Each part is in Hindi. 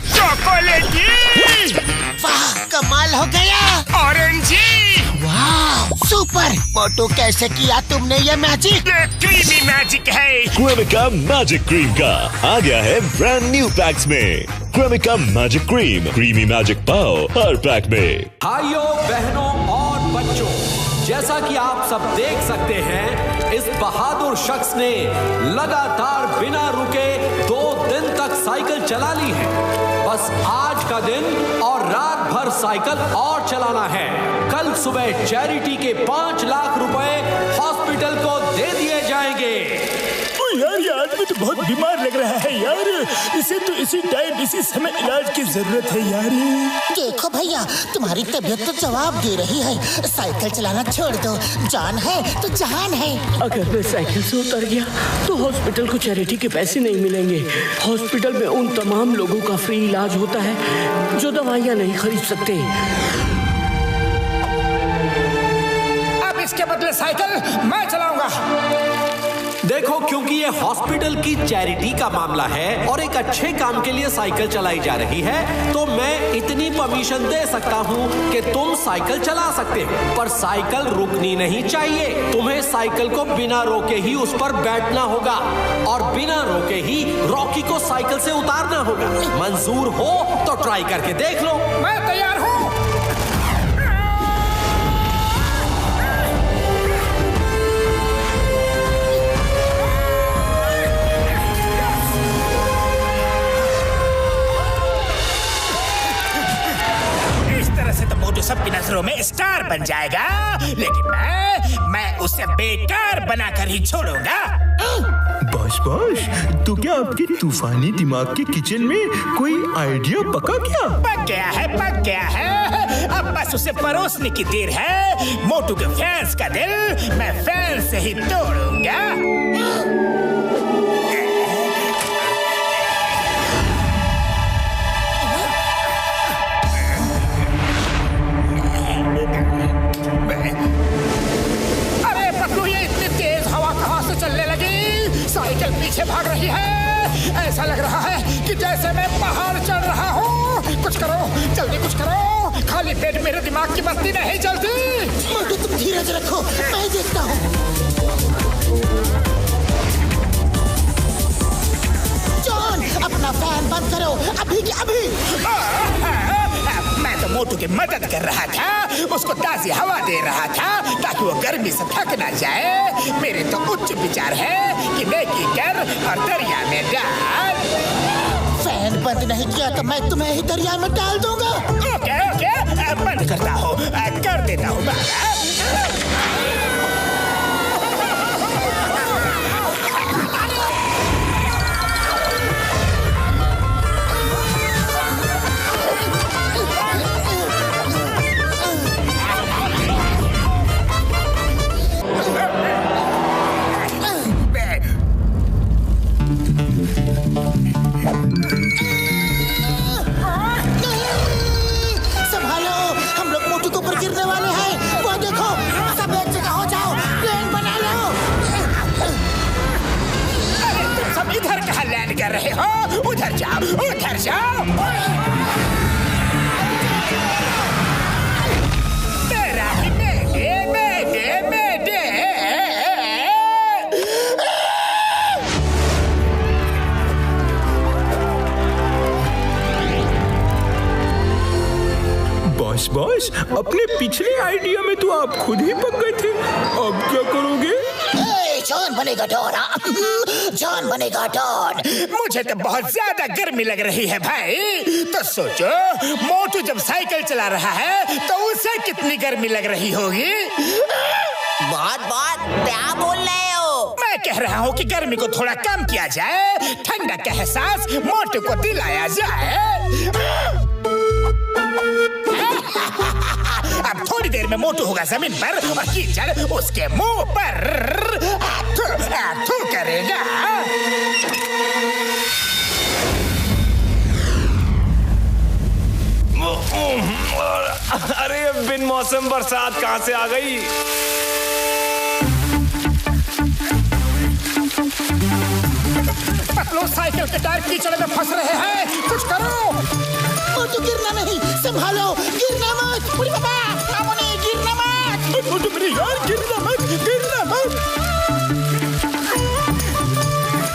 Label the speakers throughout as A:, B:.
A: चॉकलेटी।
B: वाह, कमाल हो गया।
A: ऑरेंजी।
B: वाह, सुपर। मोटू, कैसे किया तुमने ये मैजिक?
A: ये क्रीमी मैजिक है।
C: क्रेमिका मैजिक क्रीम का आ गया है ब्रांड न्यू पैक्स में। Cremica magic cream, creamy magic पाओ हर पैक में।
D: भाइयों, बहनों और बच्चों, जैसा कि आप सब देख सकते हैं, इस बहादुर शख्स ने लगातार बिना रुके 2 दिन तक साइकिल चला ली है। बस आज का दिन और रात भर साइकिल और चलाना है। कल सुबह चैरिटी के 5 लाख रुपए हॉस्पिटल को दे दिए जाएंगे।
E: यार, ये आदमी तो बहुत बीमार लग रहा है यार। इसे तो इसी टाइम इसी समय इलाज की जरूरत है यार।
B: देखो भैया, तुम्हारी तबीयत तो जवाब दे रही है। साइकिल चलाना छोड़ दो। जान है तो जहान है।
F: अगर मैं साइकिल से उतर गया तो हॉस्पिटल को चैरिटी के पैसे नहीं मिलेंगे। हॉस्पिटल में उन तमाम लोगों का फ्री इलाज होता है जो दवाइयाँ नहीं खरीद सकते।
A: अब इसके बदले साइकिल मैं चलाऊंगा।
D: देखो, क्योंकि ये हॉस्पिटल की चैरिटी का मामला है और एक अच्छे काम के लिए साइकिल चलाई जा रही है, तो मैं इतनी परमिशन दे सकता हूँ कि तुम साइकिल चला सकते हो, पर साइकिल रुकनी नहीं चाहिए। तुम्हें साइकिल को बिना रोके ही उस पर बैठना होगा और बिना रोके ही रॉकी को साइकिल से उतारना होगा। मंजूर हो तो ट्राई करके देख लो।
A: मैं तैयार हूँ। सबकी नजरों में स्टार बन जाएगा, लेकिन मैं उसे बेकार बनाकर ही छोड़ूंगा।
E: बॉस, तो क्या आपके तूफानी दिमाग के किचन में कोई आइडिया पका क्या?
A: पक गया है। अब बस उसे परोसने की देर है। मोटू के फैंस का दिल मैं फैंस से ही तोड़ूंगा। चलने लगी, साइकिल पीछे भाग रही है। ऐसा लग रहा है कि जैसे मैं पहाड़ चढ़ रहा हूँ। कुछ करो, जल्दी कुछ करो। खाली पेट मेरे दिमाग की बत्ती नहीं जलती।
B: मोटू, तुम धीरज रखो, मैं देखता हूँ। जॉन, अपना फैन बंद करो, अभी के अभी।
A: मैं तो मोटू की मदद कर रहा था, उसको ताज़ी हवा दे रहा था ताकि वो गर्मी से थक ना जाए। मेरे तो उच्च विचार है कि नेकी कर और दरिया में डाल।
B: फैन बंद नहीं किया तो मैं तुम्हें ही दरिया में डाल दूंगा।
A: ओके, बंद करता हूँ, कर देता हूँ बाबा।
B: संभालो, हम लोग मोटू के ऊपर गिरने वाले हैं। वो देखो, सब एक जगह हो जाओ, प्लेन बना लो।
A: अरे तुम सब इधर कहाँ लैंड कर रहे हो? उधर जाओ, उधर जाओ। तेरा ही मेरे।
E: बॉस, अपने पिछले आइडिया में तो आप खुद ही पक गए थे। अब क्या करोगे?
B: जॉन बनेगा डॉन। जॉन बनेगा डॉन।
A: मुझे तो बहुत ज्यादा गर्मी लग रही है भाई। तो सोचो, मोटू जब साइकिल चला रहा है तो उसे कितनी गर्मी लग रही होगी।
B: बहुत क्या बोल रहे हो?
A: मैं कह रहा हूँ कि गर्मी को थोड़ा कम किया जाए, ठंडक का एहसास मोटू को दिलाया जाए। अब थोड़ी देर में मोटू होगा जमीन पर और कीचड़ उसके मुंह पर थू करेगा।
G: अरे बिन मौसम बरसात कहाँ से आ गई?
A: पतलू साइकिल के टायर कीचड़ में फंस रहे हैं।
B: संभालो, गिरना मत। उड़ी बाबा, मामूनी गिरना मत।
E: मोटू मेरे यार, गिरना मत, गिरना मत।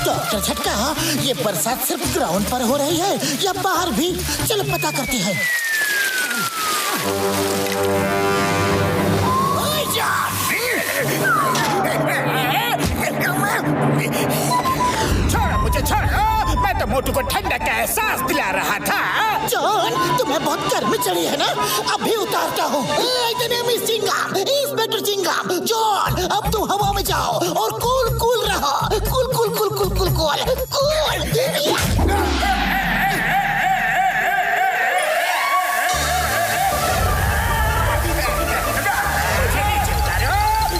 B: डॉक्टर झटका, ये बरसात सिर्फ ग्राउंड पर हो रही है या बाहर भी? चलो पता करते हैं।
A: छोड़ो मुझे, छोड़ो। मैं तो मोटू को ठंडक का एहसास दिला रहा था।
B: जॉन, तुम्हें बहुत गर्मी चढ़ी है ना? अभी उतारता हूँ। इंस्पेक्टर चिंगम, जॉन, अब तुम हवा में जाओ और कूल कूल रहो। Cool cool cool cool cool cool cool.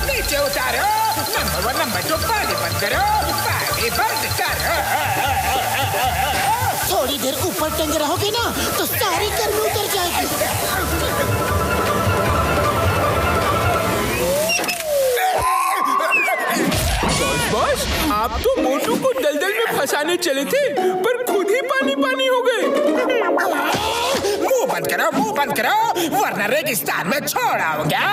A: नीचे उतारो। नंबर 1, नंबर 2, पानी बंद करो, पानी बंद करो।
B: थोड़ी देर ऊपर टंगे रहोगे ना तो सारी गर्मी उतर जाएगी।
E: बॉस, आप तो मोटू को दलदल में फंसाने चले थे, पर खुद ही पानी पानी हो गए।
A: मुंह बंद करो, मुंह बंद करो, वरना रेगिस्तान में छोड़ाऊंगा।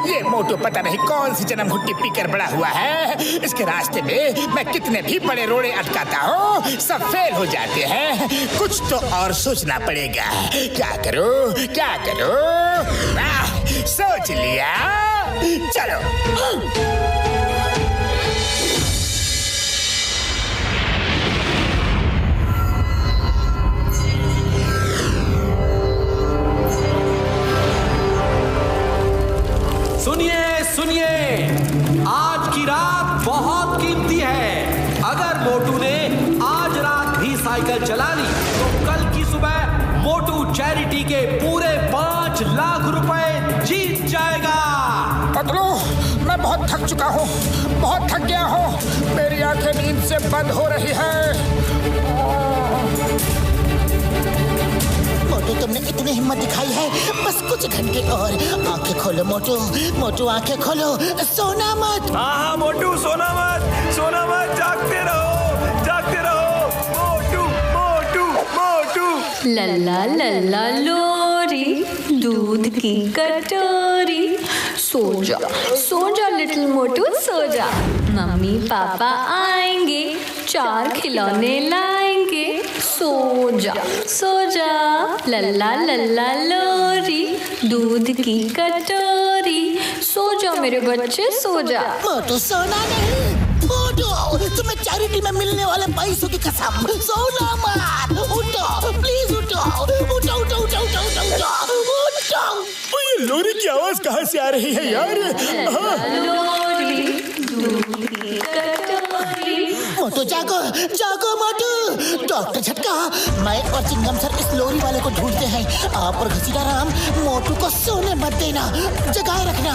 A: ये मोटू पता नहीं कौन सी जन्म घुट्टी पीकर बड़ा हुआ है। इसके रास्ते में मैं कितने भी बड़े रोड़े अटकाता हूँ, सब फेल हो जाते हैं। कुछ तो और सोचना पड़ेगा। क्या करूँ, क्या करूँ? सोच लिया, चलो।
D: सुनिए सुनिए, आज की रात बहुत कीमती है। अगर मोटू ने आज रात भी साइकिल चला ली तो कल की सुबह मोटू चैरिटी के पूरे 5 लाख रुपए जीत जाएगा।
A: पतलू, मैं बहुत थक चुका हूँ, बहुत थक गया हूँ। मेरी आंखें नींद से बंद हो रही है।
B: मोटू, तुमने इतनी हिम्मत दिखाई है, बस कुछ घंटे और। आंखें खोलो मोटू, मोटू आंखें खोलो, सोना मत।
G: हाँ मोटू, सोना मत, सोना मत, जागते रहो, जागते रहो। मोटू मोटू मोटू।
H: लल्ला लल्ला लोरी, दूध की कटोरी। सो जा लिटिल मोटू, सो जा। मम्मी पापा आएंगे, 4 खिलौने लाएंगे। सो जा लल्ला लल्ला लोरी, दूध की कटोरी। सो जा मेरे बच्चे, सो जा।
B: मोटू सोना नहीं। मोटू, तुम्हें चैरिटी में मिलने वाले पैसों की कसम, सोना मत। उठो प्लीज, उठो उठो उठो उठो उठो उठो उठो।
E: ये लोरी की आवाज कहाँ से आ रही है यार?
H: लोरी, दूध की कटोरी।
B: मोटू जागो, जागो मोटू। डॉक्टर झटका, मैं और चिंगम सर इस लोरी वाले को ढूंढते हैं। आप और घसीटा राम मोटू को सोने मत देना, जगाए रखना।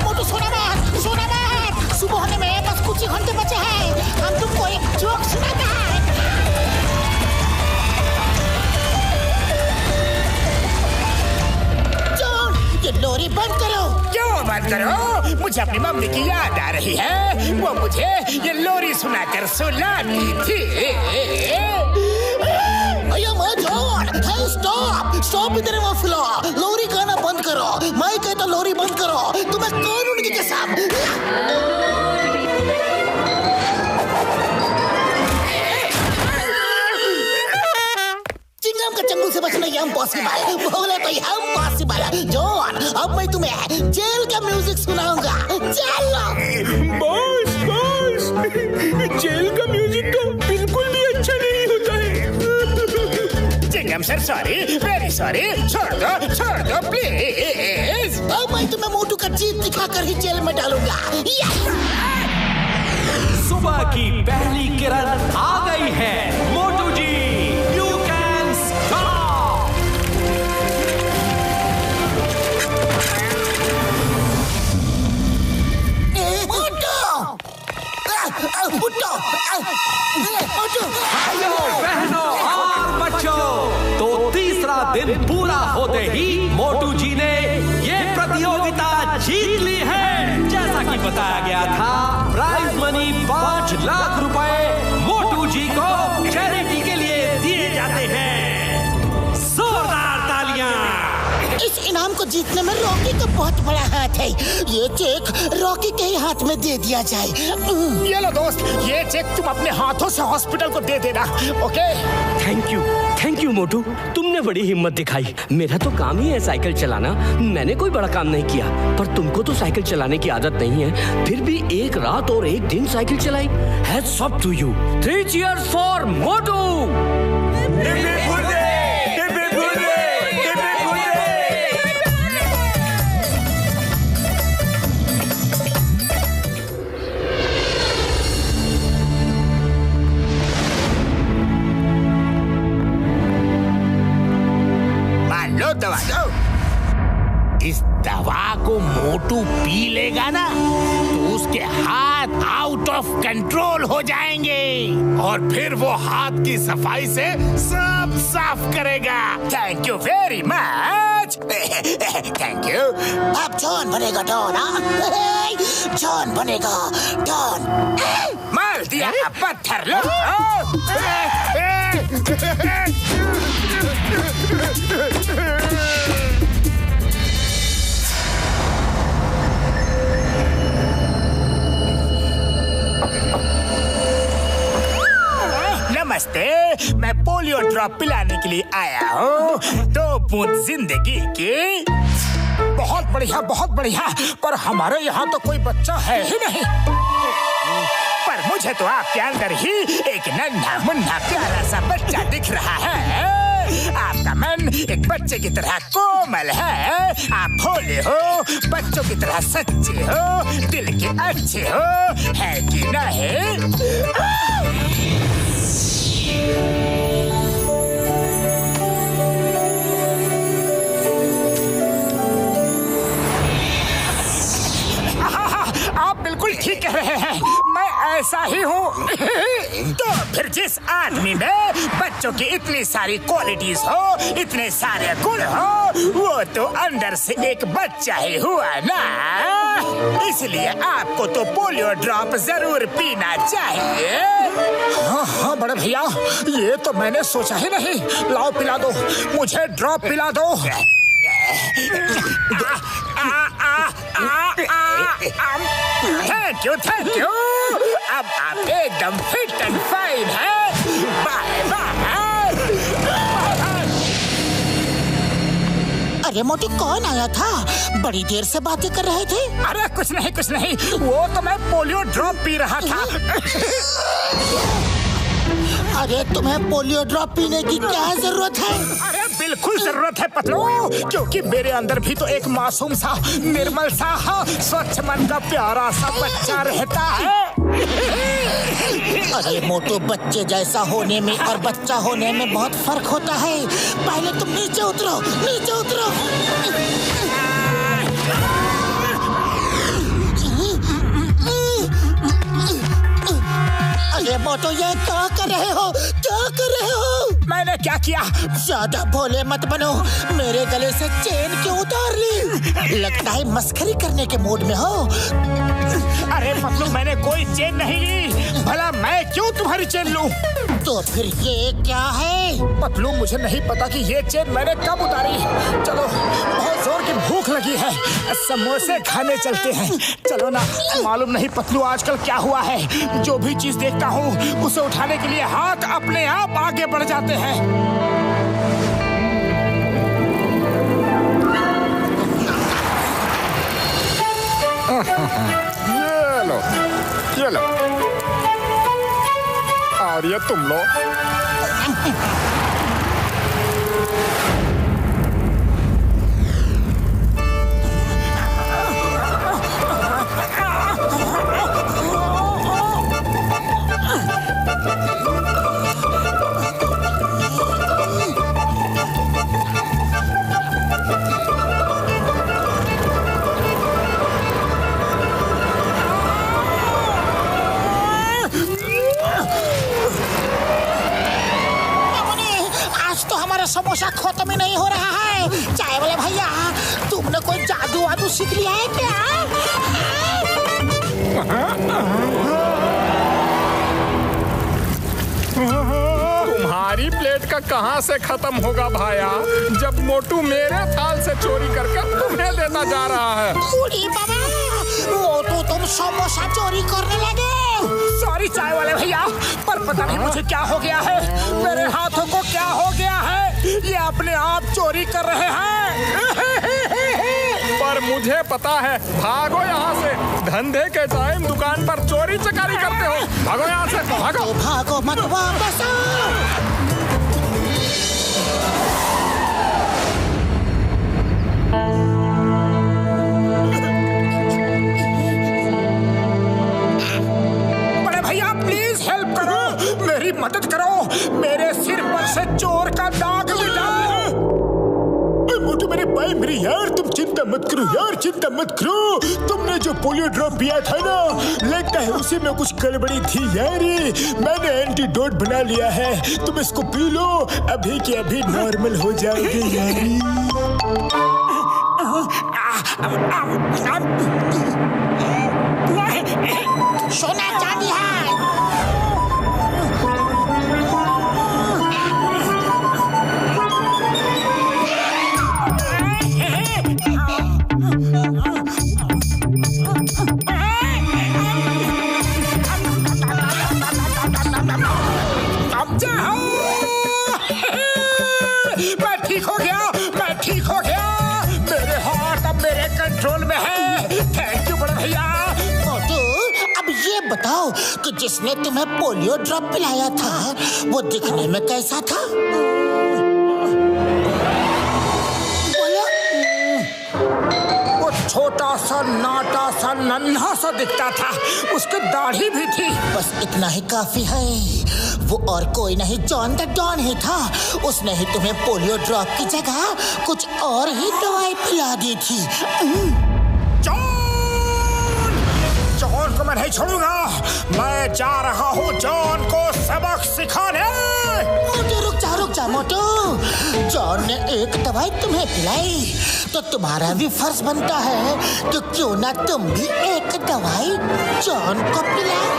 B: मोटू सोना मत, सोना मत। सुबह होने में बस कुछ ही घंटे बचे हैं। हम तुमको एक जोक सुनाते हैं। ये लोरी बंद करो।
A: क्यों बंद करो? मुझे अपनी मम्मी की याद आ रही है। वो मुझे ये लोरी सुनाकर सुलाती थी।
B: स्टॉप इधर मफलो। लोरी गाना बंद करो। मैं कहता लोरी बंद करो। तुम्हें कानून की कसम। चिंगम का चंगुल से बचना इम्पॉसिबल। बोले तो इम्पॉसिबल। जॉन, अब मैं तुम्हें जेल का म्यूजिक सुनाऊंगा। चलो।
E: बॉस, जेल का म्यूजिक तो बिल्कुल भी अच्छा नहीं होता है।
A: Chewing gum sir, sorry, very sorry. छोड़ दो प्लीज।
B: अब मैं तुम्हें मोटू का जीत दिखाकर ही जेल में डालूंगा।
D: सुबह की पहली किरण आ गई है। मोटू जी, यू कैन स्टॉप। भाइयों बहनों और बच्चों, तो तीसरा दिन पूरा होते ही मोटू जी ने ये प्रतियोगिता जीत ली है। जैसा कि बताया गया था, प्राइज मनी 5 लाख रुपए मोटू जी को चैरिटी के लिए दिए जाते हैं। सो
B: को जीतने में रॉकी का बहुत बड़ा हाथ है। ये चेक रॉकी के ही हाथ में दे दिया जाए।
A: ये लो दोस्त, ये चेक तुम अपने हाथों से हॉस्पिटल को दे देना, ओके?
F: थैंक यू मोटू, तुमने बड़ी हिम्मत दिखाई। मेरा तो काम ही है साइकिल चलाना, मैंने कोई बड़ा काम नहीं किया। पर तुमको तो साइकिल चलाने की आदत नहीं है, फिर भी एक रात और एक दिन साइकिल चलाई। Hats off to you. 3 cheers for मोटू।
A: लो दवा लो।
I: इस दवा को मोटू पी लेगा ना तो उसके हाथ आउट ऑफ कंट्रोल हो जाएंगे और फिर वो हाथ की सफाई से सब साफ करेगा।
A: Thank you very much. Thank you.
B: अब जॉन बनेगा डॉन। जॉन बनेगा डॉन।
A: मार दिया पत्थर लो। नमस्ते, मैं पोलियो ड्रॉप पिलाने के लिए आया हूँ। 2 बूंद जिंदगी की। बहुत बढ़िया, पर हमारे यहाँ तो कोई बच्चा है ही नहीं। पर मुझे तो आपके अंदर ही एक नन्हा मुन्ना प्यारा सा बच्चा दिख रहा है। आपका मन एक बच्चे की तरह कोमल है। आप भोले हो, बच्चों की तरह सच्चे हो, दिल के अच्छे हो, है कि नहीं? आप बिल्कुल ठीक कह रहे हैं, मैं ऐसा ही हूँ। तो फिर जिस आदमी में बच्चों की इतनी सारी क्वालिटीज हो, इतने सारे गुण हो, वो तो अंदर से एक बच्चा ही हुआ ना। इसलिए आपको तो पोलियो ड्रॉप जरूर पीना चाहिए। हाँ बड़े भैया, ये तो मैंने सोचा ही नहीं। लाओ पिला दो, मुझे ड्रॉप पिला दो। Thank you. अब आप एकदम फिट एंड फाइन हैं। Bye bye.
B: अरे मोटू, कौन आया था? बड़ी देर से बातें कर रहे थे।
A: अरे कुछ नहीं, वो तो मैं पोलियो ड्रॉप पी रहा था।
B: अरे तुम्हें पोलियो ड्रॉप पीने की क्या जरूरत है?
A: अरे बिल्कुल जरूरत है पतलू, क्योंकि मेरे अंदर भी तो एक मासूम सा, निर्मल सा, स्वच्छ मन का प्यारा सा बच्चा रहता है।
B: अरे मोटू, बच्चे जैसा होने में और बच्चा होने में बहुत फर्क होता है। पहले तुम नीचे उतरो। अरे मोटू, ये क्या कर रहे हो?
A: मैंने क्या किया?
B: ज्यादा भोले मत बनो। मेरे गले से चेन क्यों उतार ली? लगता है मस्करी करने के मूड में हो।
A: अरे पतलू, मैंने कोई चेन नहीं ली। भला मैं क्यों तुम्हारी चेन लूं?
B: तो फिर ये क्या है?
A: पतलू, मुझे नहीं पता कि ये चेन मैंने कब उतारी। चलो, बहुत जोर की भूख लगी है, समोसे खाने चलते हैं। चलो ना। मालूम नहीं पतलू आजकल क्या हुआ है, जो भी चीज देखता हूँ उसे उठाने के लिए हाथ अपने आप आगे बढ़ जाते हैं। ये लो। और ये तुम लो।
B: समोसा खत्म ही नहीं हो रहा है। चाय वाले भैया, तुमने कोई जादू वादू सीख लिया है क्या?
A: तुम्हारी मेरी प्लेट का कहाँ से खत्म होगा भाया, जब मोटू मेरे थाल से चोरी करके तुम्हें देता जा रहा है।
B: बूढ़ी बाबा, मोटू तुम समोसा चोरी करने लगे।
A: सॉरी चाय वाले भैया, पर पता नहीं मुझे क्या हो गया है, मेरे हाथों को क्या हो गया है, ये अपने आप चोरी कर रहे हैं। पर मुझे पता है, भागो यहाँ से, धंधे के टाइम दुकान पर चोरी चकारी करते हो, भागो यहाँ से, भागो।
B: भागो मत, वापस आओ।
A: बड़े भैया प्लीज हेल्प करो, मेरी मदद करो, मेरे सिर पर से चोर का दाग मिटाओ।
E: मोटू मेरे भाई मेरे यार, तुम चिंता मत करो यार, चिंता मत करो। तुमने जो पोलियो ड्रॉप पिया था ना, लगता है उसी में कुछ गड़बड़ी थी यार। मैंने एंटीडोट बना लिया है, तुम इसको पी लो, अभी के अभी नॉर्मल हो जाओगे यार।
B: सोना चांदी है।
A: मैं ठीक हो गया, मैं ठीक हो गया, मेरे हाथ अब मेरे कंट्रोल में है। थैंक यू बड़े भैया।
B: मोटू, अब ये बताओ कि जिसने तुम्हें पोलियो ड्रॉप पिलाया था, वो दिखने में कैसा था?
A: वो छोटा सा, नाटा सा, नन्हा सा दिखता था, उसकी दाढ़ी भी थी।
B: बस इतना ही काफी है। वो और कोई नहीं, जॉन द डॉन ही था। उसने ही तुम्हें पोलियो ड्रॉप की जगह कुछ और ही दवाई पिला दी थी।
A: जॉन को मैं नहीं छोड़ूंगा, मैं जा रहा हूँ जॉन को सबक सिखाने।
B: मोटू रुक जा मोटू, जॉन ने एक दवाई तुम्हें पिलाई, तो तुम्हारा भी फर्ज बनता है कि क्यों ना तुम भी एक दवाई जॉन को पिलाओ।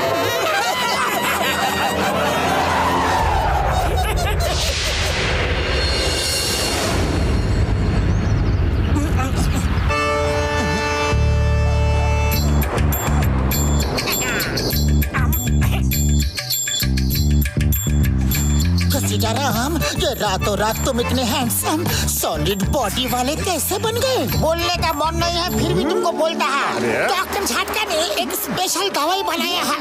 B: सीताराम, ये रातों रात तुम इतने हैंडसम सॉलिड बॉडी वाले कैसे बन गए? बोलने का मन नहीं है फिर भी तुमको बोलता है। डॉक्टर झटका ने एक स्पेशल दवाई बनाया है,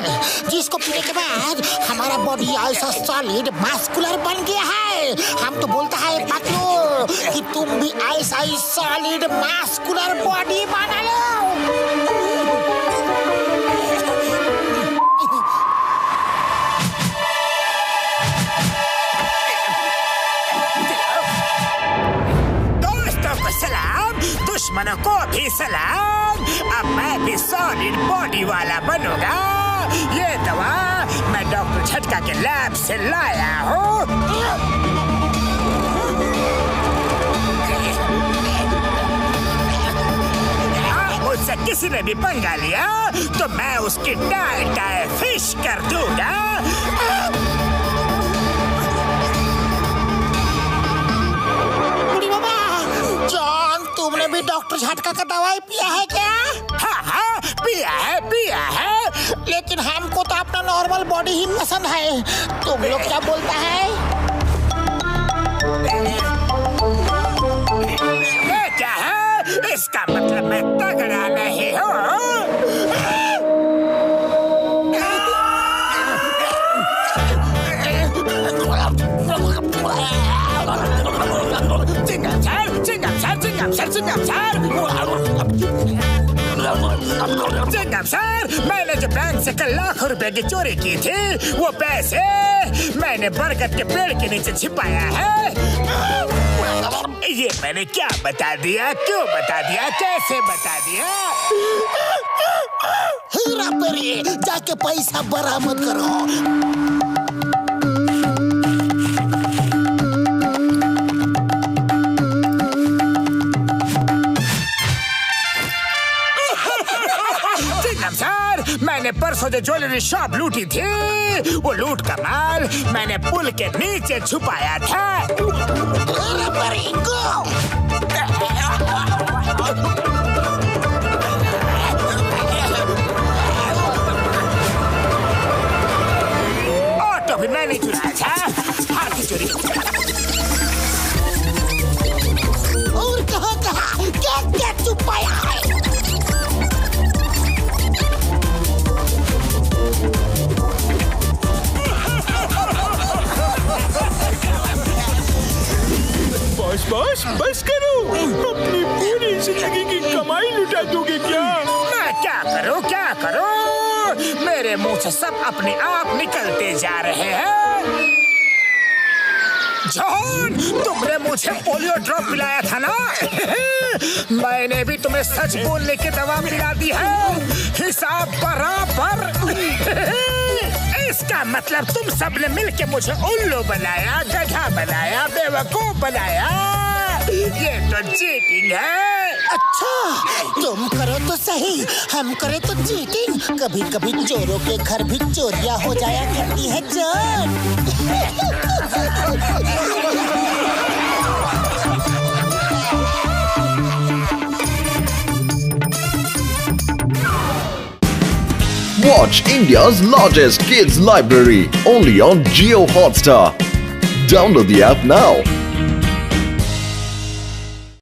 B: जिसको पीने के बाद हमारा बॉडी ऐसा सॉलिड मस्कुलर बन गया है। हम तो बोलता है पतलू कि तुम भी ऐसा ही सॉलिड मस्कुलर बॉडी बना लो।
A: सलाम, दुश्मनों को भी सलाम। अब मैं भी सॉलिड बॉडी वाला बनूंगा। ये दवा मैं डॉक्टर झटका के लैब से लाया हूँ। मुझसे किसी ने भी पंगा लिया तो मैं उसकी टाई फिश कर दूंगा।
B: जॉन, तुमने भी डॉक्टर झटका का दवाई पिया है क्या?
A: हाँ, पिया है।
B: लेकिन हमको तो अपना नॉर्मल बॉडी ही पसंद है। तुम लोग क्या बोलता है?
A: ये क्या है? इसका मतलब मैं तगड़ा नहीं हूँ। सर, मैंने जो बैंक से कल लाखों रुपए की चोरी की थी, वो पैसे मैंने बरगद के पेड़ के नीचे छिपाया है। ये मैंने क्या बता दिया, क्यों बता दिया, कैसे बता दिया?
B: हीरा पेरी, जाके पैसा बरामद करो।
A: मैंने पर्स परसों जो ज्वेलरी शॉप लूटी थी, वो लूट का माल मैंने पुल के नीचे छुपाया था। ऑटो भी मैंने चुराया था, हाथी चोरी।
B: और कहाँ क्या क्या छुपाया है?
E: बस करो, अपनी पूरी जिंदगी की कमाई लुटा दोगे क्या?
A: मैं क्या करूं? मेरे मुंह से सब अपने आप निकलते जा रहे हैं। जॉन, तुमने मुझे पोलियो ड्रॉप पिलाया था ना? मैंने भी तुम्हें सच बोलने की दवा पिला दी है, हिसाब बराबर। इसका मतलब तुम सबने मिलके मुझे उल्लू बनाया, गधा बनाया, बेवकूफ बनाया। ये तो चीटिंग है।
B: अच्छा, तुम करो तो सही, हम करे तो चीटिंग। कभी कभी चोरों के घर भी चोरियां हो जाया करती है जान।
J: Watch India's largest kids library only on Jio Hotstar. Download the app now.